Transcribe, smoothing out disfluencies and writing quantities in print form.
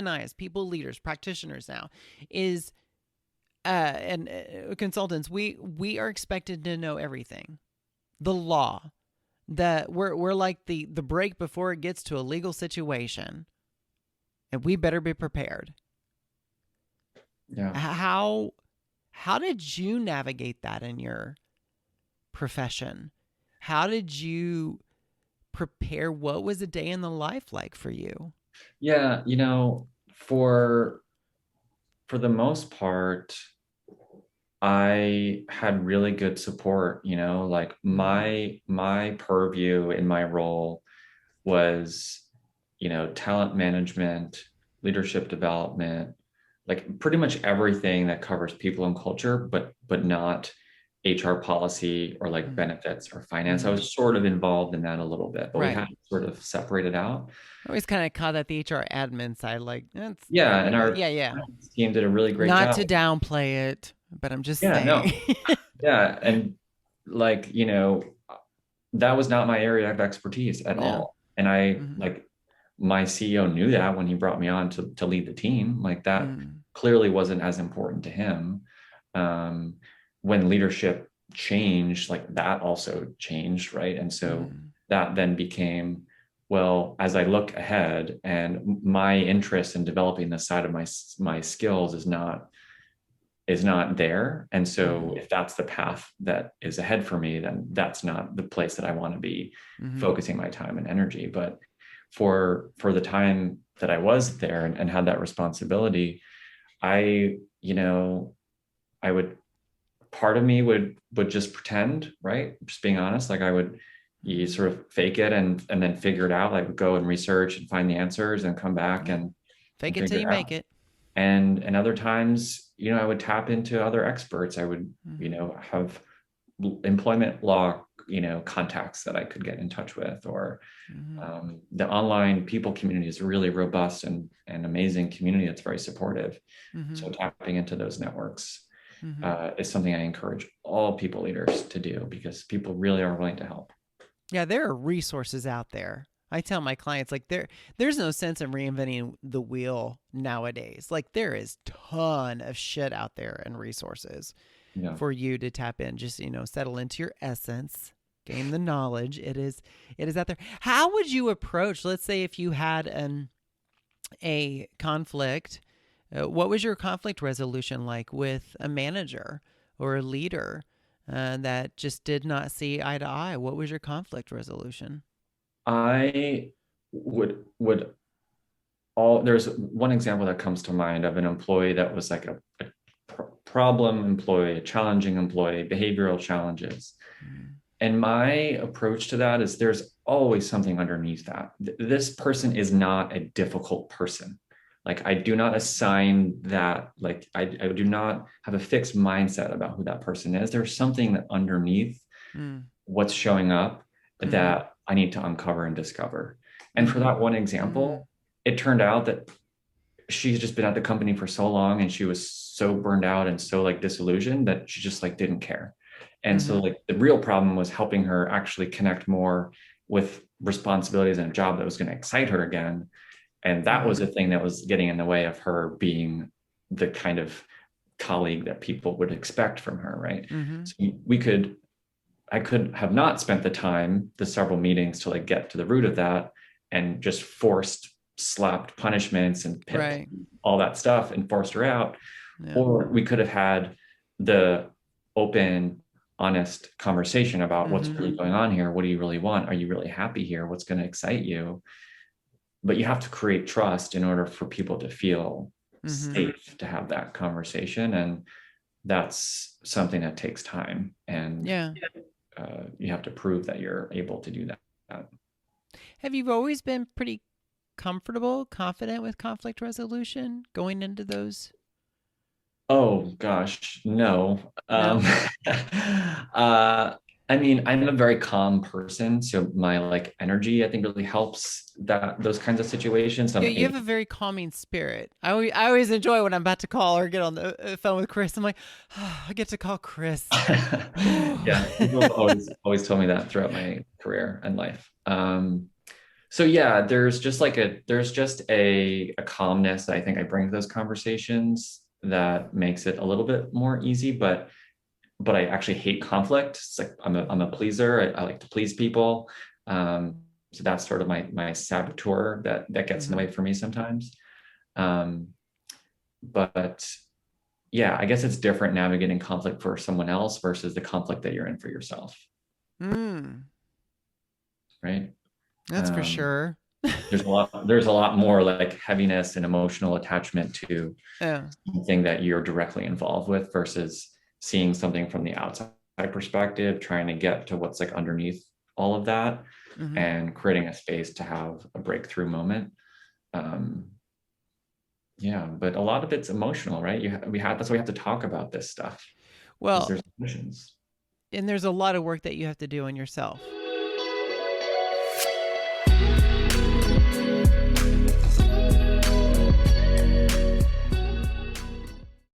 and I, as people leaders, practitioners now, is and consultants, we are expected to know everything. The law, that we're like the break before it gets to a legal situation, and we better be prepared. Yeah. How did you navigate that in your profession? How did you prepare? What was a day in the life like for you? Yeah, for the most part, I had really good support, like Mm-hmm. my purview in my role was, talent management, leadership development, like pretty much everything that covers people and culture, but not HR policy or like benefits or finance. I Mm-hmm. was sort of involved in that a little bit, but we Right. had sort of separated out. I always kind of call that the HR admin side. Like, Yeah, and our yeah, yeah. team did a really great Not job. to downplay it, but I'm just Yeah, saying. no. Yeah, and like, that was not my area of expertise at Yeah. all. And I Mm-hmm. like my CEO knew that when he brought me on to lead the team. Like that Mm-hmm. clearly wasn't as important to him. Um, when leadership changed, like that also changed, right? And so Mm-hmm. that then became, well, as I look ahead and my interest in developing this side of my skills is not there. And so Mm-hmm. if that's the path that is ahead for me, then that's not the place that I want to be Mm-hmm. focusing my time and energy. But for the time that I was there and had that responsibility, I, I would part of me would just pretend, right? Just being honest, like I would you Mm-hmm. sort of fake it and then figure it out, like go and research and find the answers and come back Yeah. and Fake it till figure you it out. make it. And other times, I would tap into other experts. I would, Mm-hmm. have employment law, contacts that I could get in touch with, or Mm-hmm. the online people community is a really robust and amazing community that's very supportive. Mm-hmm. So tapping into those networks Mm-hmm. is something I encourage all people leaders to do because people really are willing to help. Yeah, there are resources out there. I tell my clients like there's no sense in reinventing the wheel nowadays. Like there is ton of shit out there and resources Yeah. for you to tap in. Just, settle into your essence, gain the knowledge. It is out there. How would you approach, let's say if you had a conflict, what was your conflict resolution like with a manager or a leader that just did not see eye to eye? What was your conflict resolution? I would all there's one example that comes to mind of an employee that was like a problem employee, a challenging employee, behavioral challenges. Mm, And my approach to that is there's always something underneath that. This person is not a difficult person. Like I do not assign that, like I do not have a fixed mindset about who that person is. There's something that underneath mm, what's showing up mm-hmm, that I need to uncover and discover. And for mm-hmm, that one mm-hmm, example, it turned out that she's just been at the company for so long and she was so burned out and so like disillusioned that she just like didn't care. And so mm-hmm, like the real problem was helping her actually connect more with responsibilities and a job that was going to excite her again. And that was mm-hmm, the thing that was getting in the way of her being the kind of colleague that people would expect from her, right? mm-hmm. So I could have not spent the time, the several meetings to like get to the root of that and just forced slapped punishments and pip Right. all that stuff and forced her out. Yeah. Or we could have had the open, honest conversation about what's Mm-hmm. really going on here. What do you really want? Are you really happy here? What's going to excite you? But you have to create trust in order for people to feel Mm-hmm. safe to have that conversation. And that's something that takes time. And Yeah. you have to prove that you're able to do that. Have you always been pretty comfortable, confident with conflict resolution going into those? Oh gosh, no. No? uh, I mean, I'm a very calm person, so my like energy, I think, really helps that those kinds of situations. Yeah, I'm you have able. a very calming spirit. I always enjoy when I'm about to call or get on the phone with Chris. I'm like, oh, I get to call Chris. Yeah, people have always told me that throughout my career and life. So yeah, there's just a calmness that I think I bring to those conversations that makes it a little bit more easy, but I actually hate conflict. It's like I'm a pleaser. I like to please people. So that's sort of my saboteur that gets in the Mm-hmm. way for me sometimes. Um, but yeah, I guess it's different navigating conflict for someone else versus the conflict that you're in for yourself, Mm, right? that's for Um, sure. there's a lot more like heaviness and emotional attachment to Yeah. something that you're directly involved with versus seeing something from the outside perspective, trying to get to what's like underneath all of that Mm-hmm. and creating a space to have a breakthrough moment. Um, yeah, but a lot of it's emotional, right? That's why we have to talk about this stuff because Well, there's emotions. and there's a lot of work that you have to do on yourself.